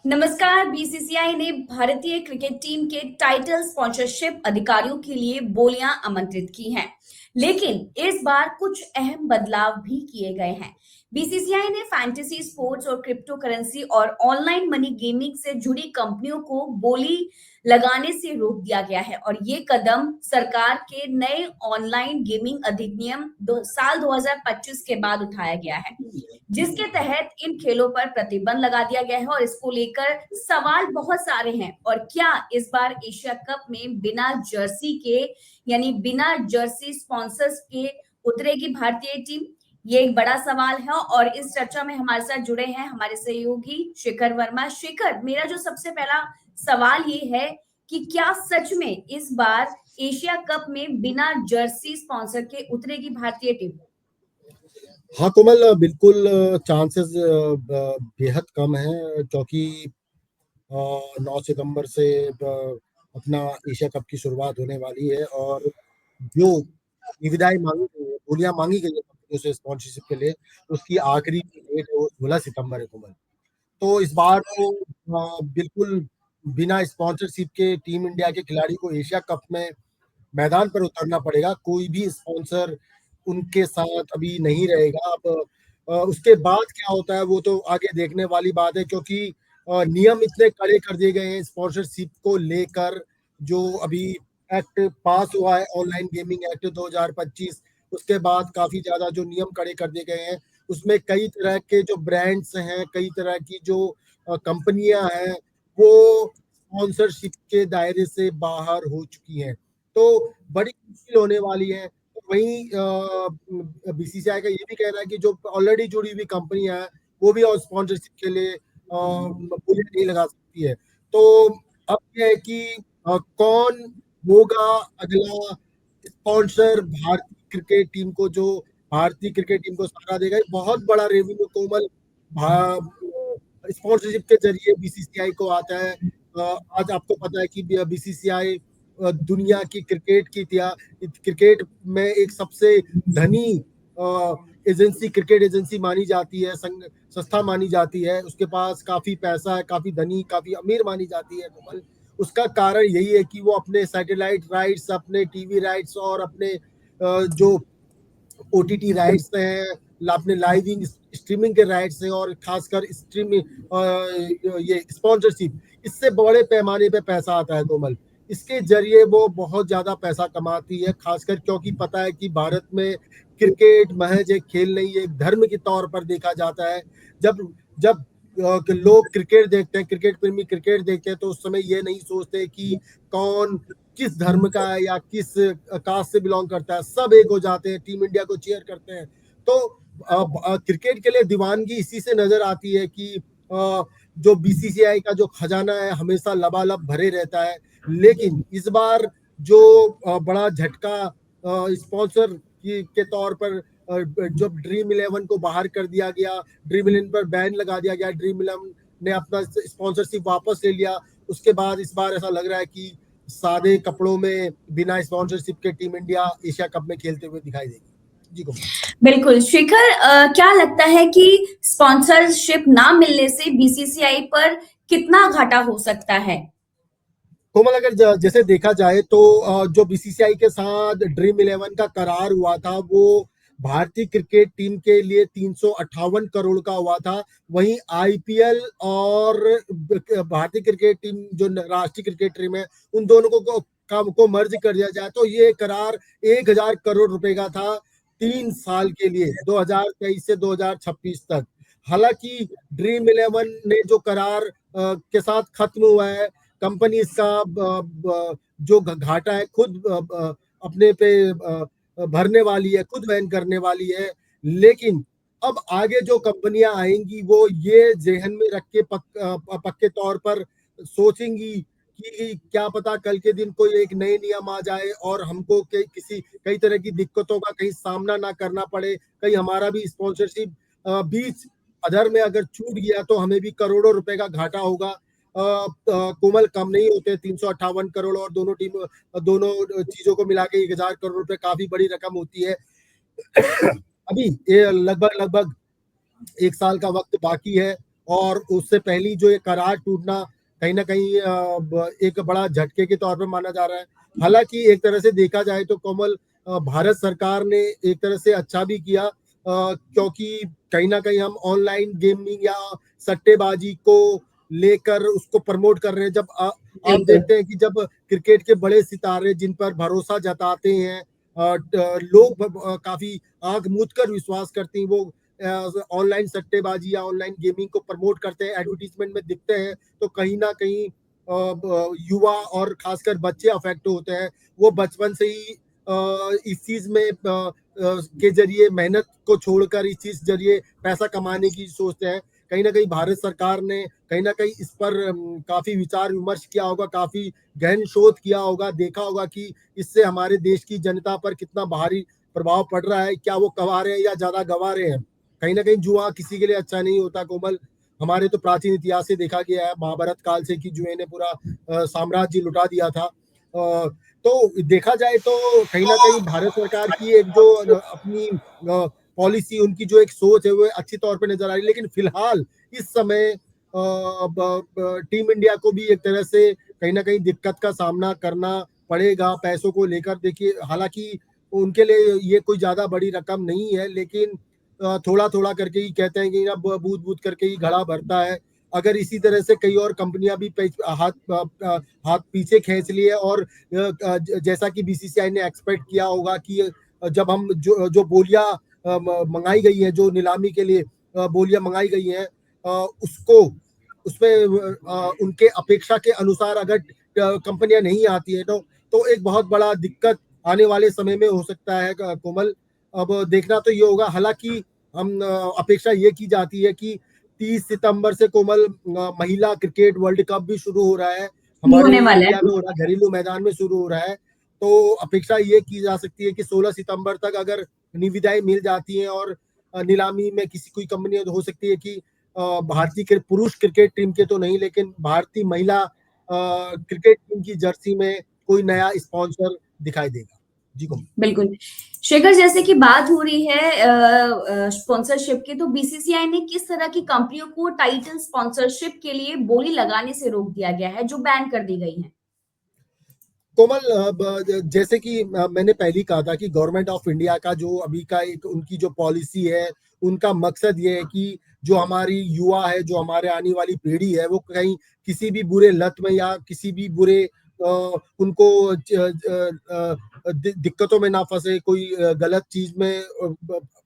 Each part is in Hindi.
नमस्कार। बीसीसीआई ने भारतीय क्रिकेट टीम के टाइटल स्पॉन्सरशिप अधिकारियों के लिए बोलियां आमंत्रित की हैं, लेकिन इस बार कुछ अहम बदलाव भी किए गए हैं। बीसीसीआई ने फैंटेसी स्पोर्ट्स और क्रिप्टो करेंसी और ऑनलाइन मनी गेमिंग से जुड़ी कंपनियों को बोली लगाने से रोक दिया गया है और ये कदम सरकार के नए ऑनलाइन गेमिंग अधिनियम साल 2025 के बाद उठाया गया है, जिसके तहत इन खेलों पर प्रतिबंध लगा दिया गया है और इसको लेकर सवाल बहुत सारे हैं। और क्या इस बार एशिया कप में बिना जर्सी के यानी बिना जर्सी स्पॉन्सर्स के उतरेगी भारतीय टीम? ये एक बड़ा सवाल है और इस चर्चा में हमारे साथ जुड़े हैं हमारे सहयोगी शेखर वर्मा। शेखर, मेरा जो सबसे पहला सवाल ये है कि क्या सच में इस बार एशिया कप में बिना जर्सी स्पॉन्सर के उतरेगी भारतीय टीम? हाँ कोमल, बिल्कुल चांसेस बेहद कम है, क्योंकि 9 सितंबर से अपना एशिया कप की शुरुआत होने वाली है और जो निविदाएं मांगी गई है, बोलियां मांगी गई है कंपनियों से स्पॉन्सरशिप के लिए, उसकी आखिरी डेट है वो 16 सितंबर है कोमल। तो इस बार तो बिल्कुल बिना स्पॉन्सरशिप के टीम इंडिया के खिलाड़ी को एशिया कप में मैदान पर उतरना पड़ेगा। कोई भी स्पॉन्सर उनके साथ अभी नहीं रहेगा। अब उसके बाद क्या होता है वो तो आगे देखने वाली बात है, क्योंकि नियम इतने कड़े कर दिए गए हैं स्पॉन्सरशिप को लेकर। जो अभी एक्ट पास हुआ है, ऑनलाइन गेमिंग एक्ट 2025, उसके बाद काफी ज्यादा जो नियम कड़े कर दिए गए हैं, उसमें कई तरह के जो ब्रांड्स हैं, कई तरह की जो कंपनियां हैं, वो स्पॉन्सरशिप के दायरे से बाहर हो चुकी हैं। तो बड़ी मुश्किल होने वाली है। तो वहीं बीसीसीआई का ये भी कहना है कि जो ऑलरेडी जुड़ी हुई कंपनियां हैं, वो भी स्पॉन्सरशिप के लिए बोली नहीं लगा सकती है। तो अब यह है कि कौन होगा अगला स्पॉन्सर भारतीय क्रिकेट टीम को, जो भारतीय क्रिकेट टीम को सहारा देगा। ये बहुत बड़ा रेवेन्यू कोमल स्पॉन्सरशिप के जरिए बीसीसीआई को आता है। आज आपको पता है कि बीसीसीआई दुनिया की क्रिकेट में एक सबसे धनी क्रिकेट एजेंसी मानी जाती है, संस्था मानी जाती है। उसके पास काफी पैसा है, काफी धनी, काफी अमीर मानी जाती है कोमल। उसका कारण यही है कि वो अपने सैटेलाइट राइट्स, अपने टीवी राइट्स और अपने जो ओटीटी राइट्स हैं, अपने लाइविंग स्ट्रीमिंग के राइट्स हैं, और खासकर स्ट्रीमिंग ये स्पॉन्सरशिप, इससे बड़े पैमाने पे पैसा आता है कोमल। इसके जरिए वो बहुत ज्यादा पैसा कमाती है, खासकर क्योंकि पता है कि भारत में क्रिकेट महज एक खेल नहीं, एक धर्म के तौर पर देखा जाता है। जब जब लोग क्रिकेट देखते हैं, क्रिकेट प्रेमी क्रिकेट देखते हैं, तो उस समय ये नहीं सोचते कि कौन किस धर्म का है या किस कास्ट से बिलोंग करता है। सब एक हो जाते हैं, टीम इंडिया को चीयर करते हैं। तो क्रिकेट के लिए दीवानगी इसी से नजर आती है कि जो बीसीसीआई का जो खजाना है हमेशा लबालब भरे रहता है। लेकिन इस बार जो बड़ा झटका स्पॉन्सर के तौर पर, जब ड्रीम 11 को बाहर कर दिया गया, ड्रीम 11 पर बैन लगा दिया गया, ड्रीम 11 ने अपना स्पॉन्सरशिप वापस ले लिया, उसके बाद इस बार ऐसा लग रहा है कि सादे कपड़ों में बिना स्पॉन्सरशिप के टीम इंडिया एशिया कप में खेलते हुए दिखाई देगी। जी कोमल। बिल्कुल शिखर, क्या लगता है कि स्पॉन्सरशिप ना मिलने से बीसीसीआई पर कितना घाटा हो सकता है? कोमल, अगर जैसे देखा जाए तो जो बीसीसीआई के साथ ड्रीम 11 का करार हुआ था, वो भारतीय क्रिकेट टीम के लिए 358 करोड़ का हुआ था। वहीं आईपीएल और भारतीय क्रिकेट टीम जो राष्ट्रीय क्रिकेट टीम है, उन दोनों को मर्ज कर दिया जाए तो ये करार 1000 करोड़ रुपए का था 3 साल के लिए, 2023 से 2026 तक। हालांकि ड्रीम 11 ने जो करार के साथ खत्म हुआ है, कंपनी इसका जो घाटा है खुद अपने पे भरने वाली है, खुद वहन करने वाली है। लेकिन अब आगे जो कंपनियां आएंगी वो ये जहन में रख के पक्के तौर पर सोचेंगी कि क्या पता कल के दिन कोई एक नए नियम आ जाए और हमको कई तरह की दिक्कतों का कहीं सामना ना करना पड़े। कहीं हमारा भी स्पॉन्सरशिप बीच अधर में अगर छूट गया तो हमें भी करोड़ों रुपए का घाटा होगा। कोमल, कम नहीं होते 358 करोड़, और दोनों चीजों को मिला के 1000 करोड़ रुपए काफी बड़ी रकम होती है। अभी ये लगभग लगभग 1 साल का वक्त बाकी है और उससे पहली जो ये करार टूटना कहीं ना कहीं एक बड़ा झटके के तौर पर माना जा रहा है। हालांकि एक तरह से देखा जाए तो कोमल, भारत सरकार ने एक तरह से अच्छा भी किया, क्योंकि कहीं ना कहीं हम ऑनलाइन गेमिंग या सट्टेबाजी को लेकर उसको प्रमोट कर रहे हैं। जब आप बिल्कुल। देखते हैं कि जब क्रिकेट के बड़े सितारे जिन पर भरोसा जताते हैं, लोग काफी आंख मूंद कर विश्वास करते हैं, वो ऑनलाइन सट्टेबाजी या ऑनलाइन गेमिंग को प्रमोट करते हैं, एडवर्टीजमेंट में दिखते हैं, तो कहीं ना कहीं युवा और खासकर बच्चे अफेक्ट होते हैं। वो बचपन से ही इस चीज में के जरिए मेहनत को छोड़कर इस चीज जरिए पैसा कमाने की सोचते हैं। कहीं ना कहीं भारत सरकार ने कहीं ना कहीं इस पर काफी विचार विमर्श किया होगा, काफी गहन शोध किया होगा, देखा होगा कि इससे हमारे देश की जनता पर कितना भारी प्रभाव पड़ रहा है, क्या वो कमा रहे हैं या ज्यादा गवा रहे हैं। कहीं ना कहीं जुआ किसी के लिए अच्छा नहीं होता कोमल। हमारे तो प्राचीन इतिहास से देखा गया है, महाभारत काल से, कि जुए ने पूरा साम्राज्य लुटा दिया था। तो देखा जाए तो कहीं ना कहीं भारत सरकार की एक जो अपनी पॉलिसी, उनकी जो एक सोच है वो अच्छी तौर पे नजर आ रही है। लेकिन फिलहाल इस समय टीम इंडिया को भी एक तरह से कहीं ना कहीं दिक्कत का सामना करना पड़ेगा पैसों को लेकर। देखिए, हालांकि उनके लिए ये कोई ज्यादा बड़ी रकम नहीं है, लेकिन थोड़ा थोड़ा करके ही कहते हैं कि ना, बूथ बूथ करके ही घड़ा भरता है। अगर इसी तरह से कई और कंपनियां भी हाथ पीछे खींच लिए, और जैसा कि बीसीसीआई ने एक्सपेक्ट किया होगा कि जब हम जो बोलियां मंगाई गई है, जो नीलामी के लिए बोलियां मंगाई गई हैं, उसको उसमें उनके अपेक्षा के अनुसार अगर कंपनियां नहीं आती है, तो एक बहुत बड़ा दिक्कत आने वाले समय में हो सकता है कोमल। अब देखना तो ये होगा। हालांकि हम अपेक्षा ये की जाती है कि 30 सितंबर से कोमल महिला क्रिकेट वर्ल्ड कप भी शुरू हो रहा है, शुरू हमारे होने वाला इंडिया में है। हो रहा है, घरेलू मैदान में शुरू हो रहा है। तो अपेक्षा ये की जा सकती है कि 16 सितंबर तक अगर निविदाएं मिल जाती हैं, और नीलामी में किसी कोई कंपनी हो सकती है कि भारतीय पुरुष क्रिकेट टीम के तो नहीं, लेकिन भारतीय महिला क्रिकेट टीम की जर्सी में कोई नया स्पॉन्सर दिखाई देगा। जी कोमल। बिल्कुल। शेखर, जैसे कि बात हो रही है स्पॉन्सरशिप की, तो बीसीसीआई ने किस तरह की कंपनियों को टाइटल स्पॉन्सरशिप के लिए बोली लगाने से रोक दिया गया है, जो बैन कर दी गई है? कोमल, जैसे कि मैंने पहले ही कहा था कि गवर्नमेंट ऑफ इंडिया का जो अभी का एक उनकी जो पॉलिसी है, उनका मकसद ये है कि जो हमारी युवा है, जो हमारे आने वाली पीढ़ी है, वो कहीं किसी भी बुरे लत में या किसी भी बुरे उनको दिक्कतों में ना फंसे, कोई गलत चीज में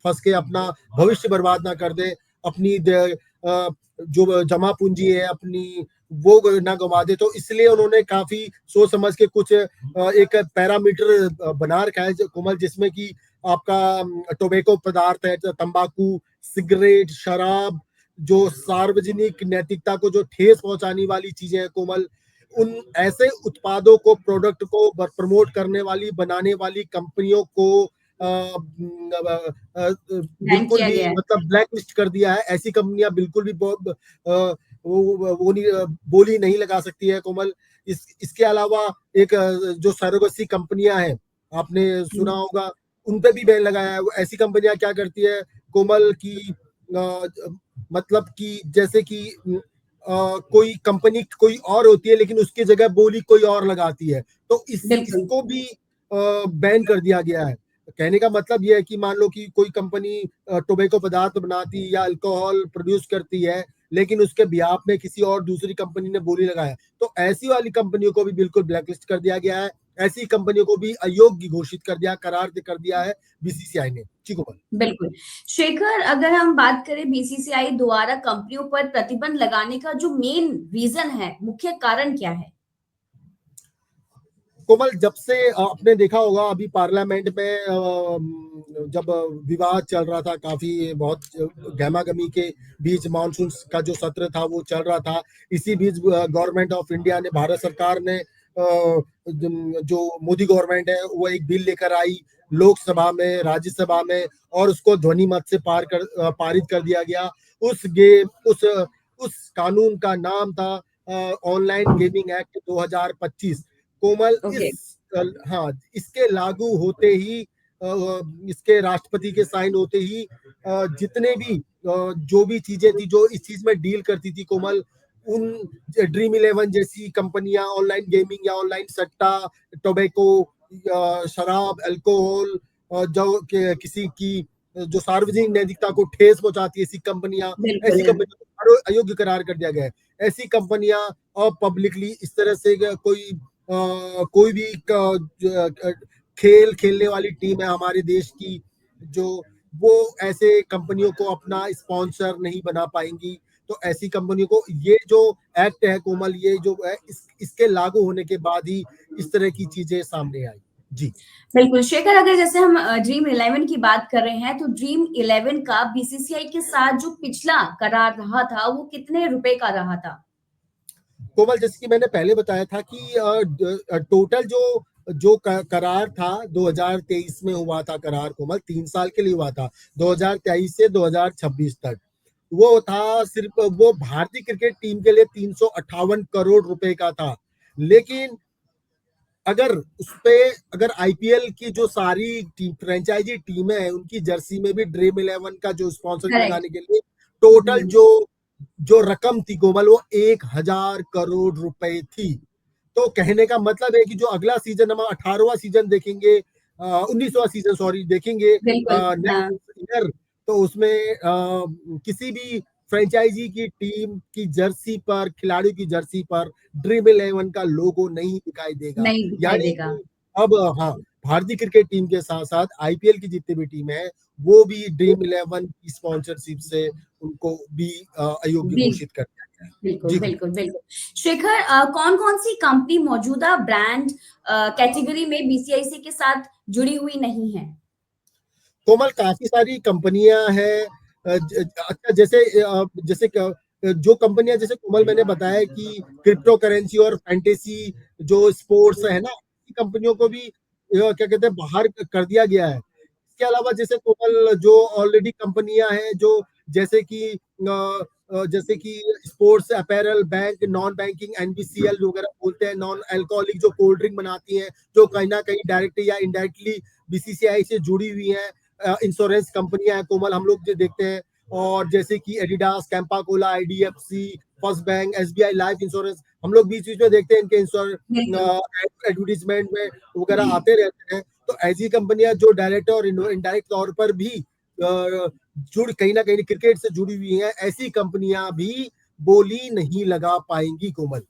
फंस के अपना भविष्य बर्बाद ना कर दे, अपनी जो जमा पूंजी है अपनी, वो ना गवा दे। तो इसलिए उन्होंने काफी सोच समझ के कुछ एक पैरामीटर बना रखा है कोमल, जिसमें कि आपका टोबैको पदार्थ है, तंबाकू, सिगरेट, शराब, जो सार्वजनिक नैतिकता को जो ठेस पहुंचाने वाली चीजें हैं कोमल, उन ऐसे उत्पादों को, प्रोडक्ट को प्रमोट करने वाली, बनाने वाली कंपनियों को बैन बिल्कुल किया भी गया है। मतलब ब्लैक लिस्ट कर दिया है। ऐसी कंपनियां बिल्कुल भी वो नहीं, बोली नहीं लगा सकती है कोमल। इसके अलावा एक जो सरोगेसी कंपनियां हैं, आपने सुना होगा, उन पे भी बैन लगाया है। ऐसी कंपनियां क्या करती है कोमल की मतलब कि जैसे कि कोई कंपनी कोई और होती है, लेकिन उसकी जगह बोली कोई और लगाती है, तो बिल्कुल। इसको भी बैन कर दिया गया है। कहने का मतलब यह है कि मान लो कि कोई कंपनी टोबैको पदार्थ बनाती या अल्कोहल प्रोड्यूस करती है, लेकिन उसके बिहाफ में किसी और दूसरी कंपनी ने बोली लगाया, तो ऐसी वाली कंपनियों को भी बिल्कुल ब्लैकलिस्ट कर दिया गया है। ऐसी कंपनियों को भी अयोग्य घोषित कर दिया, करार कर दिया है बीसीसीआई ने। ठीक है। बिल्कुल। शेखर, अगर हम बात करें बीसीसीआई द्वारा कंपनियों पर प्रतिबंध लगाने का जो मेन रीजन है, मुख्य कारण क्या है? कोमल, जब से आपने देखा होगा अभी पार्लियामेंट में जब विवाद चल रहा था, काफी बहुत गहमागमी के बीच मानसून का जो सत्र था वो चल रहा था, इसी बीच गवर्नमेंट ऑफ इंडिया ने, भारत सरकार ने, जो मोदी गवर्नमेंट है, वो एक बिल लेकर आई लोकसभा में, राज्यसभा में, और उसको ध्वनि मत से पारित कर दिया गया। उस कानून का नाम था ऑनलाइन गेमिंग एक्ट 2025। कोमल, ओके। हाँ, इसके लागू होते ही इसके राष्ट्रपति के साइन होते ही जितने भी जो भी चीजें थी जो इस चीज में डील करती थी कोमल, उन ड्रीम इलेवन जैसी कंपनियां, ऑनलाइन गेमिंग या ऑनलाइन सट्टा, टोबैको, शराब, अल्कोहल, जो किसी की जो सार्वजनिक नैतिकता को ठेस पहुंचाती है, ऐसी कंपनियां, बिल्कुल। ऐसी कंपनियों को अयोग्य करार कर दिया गया है। ऐसी कंपनियां और पब्लिकली इस तरह से कोई भी खेल खेलने वाली टीम है हमारे देश की, जो वो ऐसे कंपनियों को अपना स्पॉन्सर नहीं बना पाएंगी। तो ऐसी कंपनियों को ये जो एक्ट है कोमल, ये जो है इसके लागू होने के बाद ही इस तरह की चीजें सामने आई। जी बिल्कुल शेखर, अगर जैसे हम ड्रीम इलेवन की बात कर रहे हैं, तो ड्रीम इलेवन का बीसीसीआई के साथ जो पिछला करार रहा था वो कितने रुपए का रहा था? कोमल, जैसे कि मैंने पहले बताया था कि टोटल जो जो करार था 2023 में हुआ था करार कोमल, 3 साल के लिए हुआ था, 2023 से 2026 तक। वो था सिर्फ वो भारतीय क्रिकेट टीम के लिए 358 करोड़ रुपए का था। लेकिन अगर आईपीएल की जो सारी फ्रेंचाइजी टीमें हैं उनकी जर्सी में भी ड्रीम इलेवन का जो स्पॉन्सर करेक्ट। लगाने के लिए टोटल जो जो रकम थी कोमल, वो 1,000 करोड़ रुपए थी। तो कहने का मतलब है कि जो अगला सीजन हम 18वां सीजन देखेंगे, 19वां सीजन सॉरी देखेंगे बिल्कुल। हाँ। नेक्स्ट ईयर, तो उसमें किसी भी फ्रेंचाइजी की टीम की जर्सी पर, खिलाड़ियों की जर्सी पर ड्रीम इलेवन का लोगो नहीं दिखाई देगा। नहीं दिखाई यानी देगा। कि अब हाँ, भारतीय क्रिकेट टीम के साथ साथ आईपीएल की जितनी भी टीम है वो भी ड्रीम इलेवन की स्पॉन्सरशिप से उनको भी अयोग्य जी, घोषित कर दिया गया है। बिल्कुल, जी बिल्कुल, बिल्कुल। शेखर, कौन-कौन सी कंपनी मौजूदा ब्रांड कैटेगरी में बीसीआईसी के साथ जुड़ी हुई नहीं है? कोमल, काफी सारी कंपनियां हैं। अच्छा, जैसे जो कंपनियां, जैसे कोमल मैंने बताया कि क्रिप्टो करेंसी और फैंटेसी जो स्पोर्ट्स है ना, कंपनियों को भी क्या कहते हैं बाहर कर दिया गया है। इसके अलावा जैसे कोमल जो ऑलरेडी कंपनियां हैं जो जैसे कि जैसे कि sports apparel, bank, non banking, NBCL वगैरह बोलते हैं, नॉन अल्कोहलिक जो कोल्ड ड्रिंक बनाती हैं, जो कहीं ना कहीं डायरेक्टली या इनडायरेक्टली बीसीसीआई से जुड़ी हुई हैं। इंश्योरेंस कंपनियां हैं कोमल, हम लोग जो देखते हैं, और जैसे कि Adidas, Campa Cola, IDFC, first bank, SBI life insurance, हम लोग बीच बीच में देखते हैं इनके बिल्कुल। एडवर्टीजमेंट में वगैरह आते रहते हैं। तो ऐसी कंपनियां जो डायरेक्ट और इनडायरेक्ट तौर पर भी जुड़ कहीं ना कहीं क्रिकेट से जुड़ी हुई हैं, ऐसी कंपनियां भी बोली नहीं लगा पाएंगी कोमल।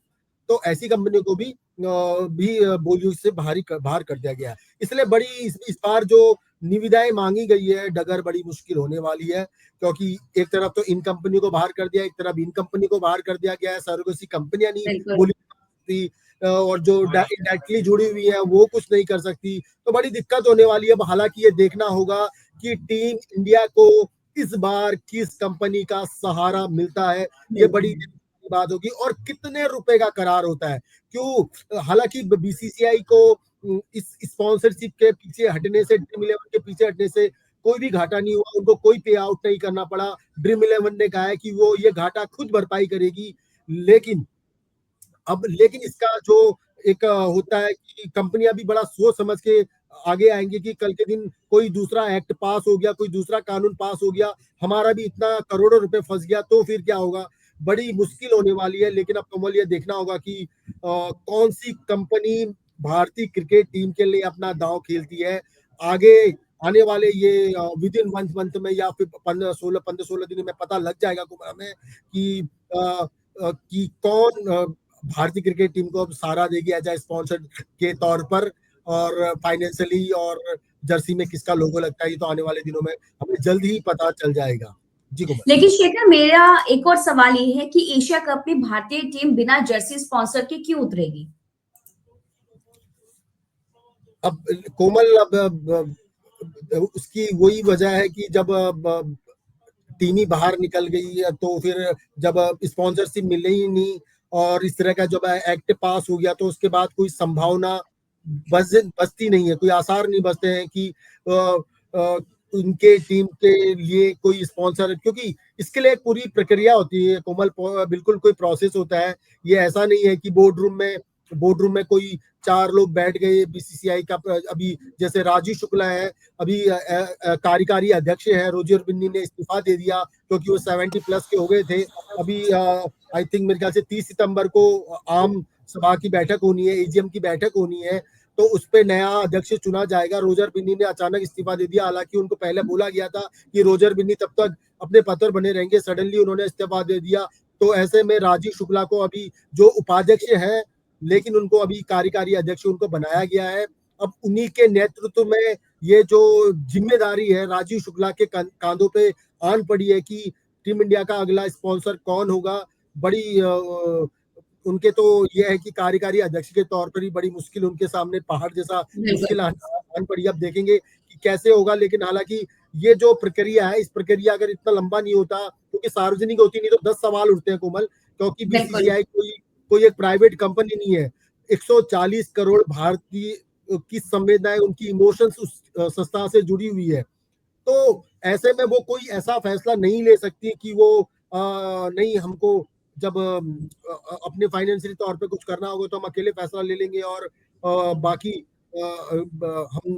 तो ऐसी कंपनियों को भी बोलियों से बाहर कर दिया गया है। इसलिए बड़ी इस बार जो निविदाएं मांगी गई है, डगर बड़ी मुश्किल होने वाली है, क्योंकि एक तरफ तो इन कंपनियों को बाहर कर दिया, एक तरफ इन कंपनी को बाहर कर दिया गया है। सरोगेसी कंपनियां नहीं बिल्कुल। बोली सकती, और जो डायरेक्टली जुड़ी हुई है वो कुछ नहीं कर सकती। तो बड़ी दिक्कत होने वाली है। हालांकि ये देखना होगा कि टीम इंडिया को इस बार किस कंपनी का सहारा मिलता है, ये बड़ी बात होगी, और कितने रुपए का करार होता है। क्यों, हालांकि बीसीसीआई को इस स्पॉन्सरशिप के पीछे हटने से, ड्रीम इलेवन के पीछे हटने से कोई भी घाटा नहीं हुआ, उनको कोई पे आउट नहीं करना पड़ा। ड्रीम इलेवन ने कहा है कि वो ये घाटा खुद भरपाई करेगी। लेकिन इसका जो एक होता है कि कंपनियां भी बड़ा सोच समझ के आगे आएंगे कि कल के दिन कोई दूसरा एक्ट पास हो गया, कोई दूसरा कानून पास हो गया, हमारा भी इतना करोड़ों रुपए फंस गया, तो फिर क्या होगा। बड़ी मुश्किल होने वाली है। लेकिन अब कमल ये देखना होगा कि कौन सी कंपनी भारतीय क्रिकेट टीम के लिए अपना दांव खेलती है। आगे आने वाले ये विद इन 1 मंथ में या फिर 15-16 दिन में पता लग जाएगा हमें कि कौन भारतीय क्रिकेट टीम को अब सहारा देगी एज ए स्पॉन्सर के तौर पर, और फाइनेंशियली और जर्सी में किसका लोगो लगता है। ये तो आने वाले दिनों में हमें जल्द ही पता चल जाएगा। जी कुमार। लेकिन शेखर, मेरा एक और सवाल ये है कि एशिया कप में भारतीय टीम बिना जर्सी स्पॉन्सर के क्यों उतरेगी? अब कोमल, उसकी वही वजह है कि जब टीम ही बाहर निकल गई है, तो फिर जब स्पॉन्सरशिप मिले ही नहीं और इस तरह का जब एक्ट पास हो गया, तो उसके बाद कोई संभावना बचती नहीं है, कोई आसार नहीं बचते हैं कि उनके टीम के लिए कोई स्पॉन्सर, क्योंकि इसके लिए एक पूरी प्रक्रिया होती है कोमल, बिल्कुल कोई प्रोसेस होता है। ये ऐसा नहीं है कि बोर्ड रूम में बोर्ड रूम में कोई 4 लोग बैठ गए बीसीसीआई का अभी जैसे राजीव शुक्ला है, अभी कार्यकारी अध्यक्ष है, रोजर बिन्नी ने इस्तीफा दे दिया क्योंकि वो 70 प्लस के हो गए थे। अभी आई थिंक मेरे ख्याल से 30 सितंबर को आम सभा की बैठक होनी है, एजीएम की बैठक होनी है, तो उस पे नया अध्यक्ष चुना जाएगा। रोजर बिन्नी ने अचानक इस्तीफा दे दिया, हालांकि उनको पहले बोला गया था कि रोजर बिन्नी तब तक अपने पद पर बने रहेंगे, सडनली उन्होंने इस्तीफा दे दिया। तो ऐसे में राजीव शुक्ला को अभी जो उपाध्यक्ष है, लेकिन उनको अभी कार्यकारी अध्यक्ष उनको बनाया गया है। अब उन्हीं के नेतृत्व में ये जो जिम्मेदारी है राजीव शुक्ला के कांधों पे आन पड़ी है कि टीम इंडिया का अगला स्पॉन्सर कौन होगा। बड़ी उनके तो ये है कि कार्यकारी अध्यक्ष के तौर पर ही बड़ी मुश्किल उनके सामने पहाड़ जैसा मुश्किल आन पड़ी। अब देखेंगे कि कैसे होगा, लेकिन हालांकि ये जो प्रक्रिया है, इस प्रक्रिया अगर इतना लंबा नहीं होता, क्योंकि सार्वजनिक होती नहीं तो 10 सवाल उठते हैं कोमल, क्योंकि बीसीसीआई कोई एक प्राइवेट कंपनी नहीं है। 140 करोड़ भारतीय की संवेदनाएं, उनकी इमोशंस उस संस्था से जुड़ी हुई है। तो ऐसे में वो कोई ऐसा फैसला नहीं ले सकती कि वो नहीं, हमको जब अपने फाइनेंशियली तौर पे कुछ करना होगा तो हम अकेले फैसला ले लेंगे और बाकी हम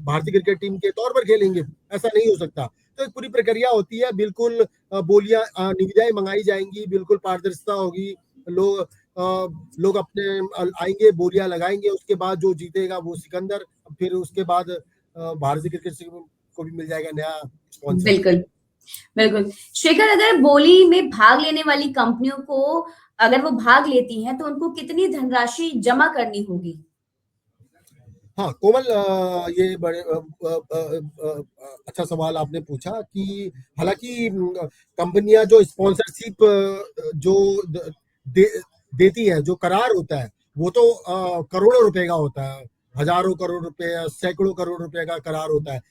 भारतीय क्रिकेट टीम के तौर पर खेलेंगे, ऐसा नहीं हो सकता। तो एक पूरी प्रक्रिया होती है, बिल्कुल बोलियां निविदाएं मंगाई जाएंगी, बिल्कुल पारदर्शिता होगी, लोग अपने आएंगे, बोलियां लगाएंगे, उसके बाद जो जीतेगा वो सिकंदर, फिर उसके बाद भारतीय क्रिकेट को भी मिल जाएगा नया स्पॉन्सर। बिल्कुल बिल्कुल। शेखर, अगर बोली में भाग लेने वाली कंपनियों को अगर वो भाग लेती हैं तो उनको कितनी धनराशि जमा करनी होगी? हाँ कोमल, ये बड़े अच्छा सवाल आपने पूछा कि हालांकि कंपनियां जो स्पॉन्सरशिप जो देती है, जो करार होता है, वो तो करोड़ों रुपए का होता है, हजारों करोड़ रुपए, सैकड़ों करोड़ रुपए का करार होता है।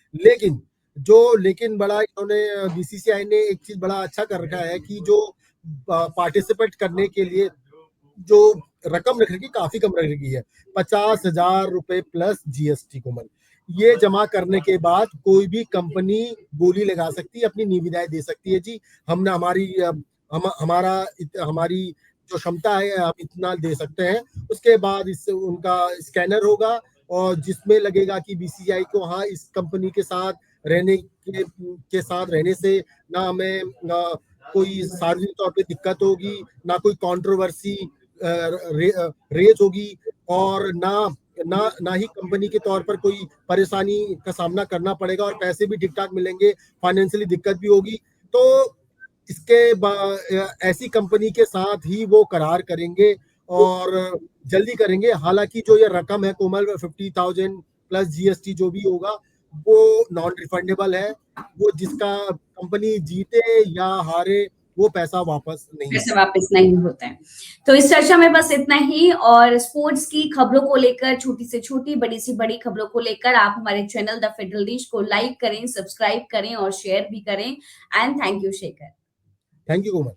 लेकिन बड़ा इन्होंने बीसीसीआई ने एक चीज बड़ा अच्छा कर रखा है कि जो पार्टिसिपेट करने के लिए जो रकम रख रखी, काफी कम रख रखी है, 50,000 रुपए प्लस जीएसटी। कोमल, ये जमा करने के बाद कोई भी कंपनी बोली लगा सकती है, अपनी निविदाएं दे सकती है। जी, हमने हमारी जो क्षमता है हम इतना दे सकते हैं। उसके बाद इससे उनका स्कैनर होगा और जिसमें लगेगा कि बीसीसीआई को हाँ इस कंपनी के साथ रहने से ना हमें कोई सार्वजनिक तौर पे दिक्कत होगी, ना कोई कंट्रोवर्सी रेज होगी, और ना ही कंपनी के तौर पर कोई परेशानी का सामना करना पड़ेगा, और पैसे भी ठीक ठाक मिलेंगे, फाइनेंशियली दिक्कत भी होगी। तो ऐसी कंपनी के साथ ही वो करार करेंगे और जल्दी करेंगे। हालांकि जो ये रकम है कोमल, 50,000 प्लस जीएसटी जो भी होगा वो नॉन रिफंडेबल है। वो जिसका कंपनी जीते या हारे वो पैसा वापस नहीं होता है। तो इस चर्चा में बस इतना ही, और स्पोर्ट्स की खबरों को लेकर, छोटी से छोटी, बड़ी से बड़ी खबरों को लेकर आप हमारे चैनल द फेडरल डिश को लाइक करें, सब्सक्राइब करें और शेयर भी करें। And thank you Shekhar. Thank you Komal.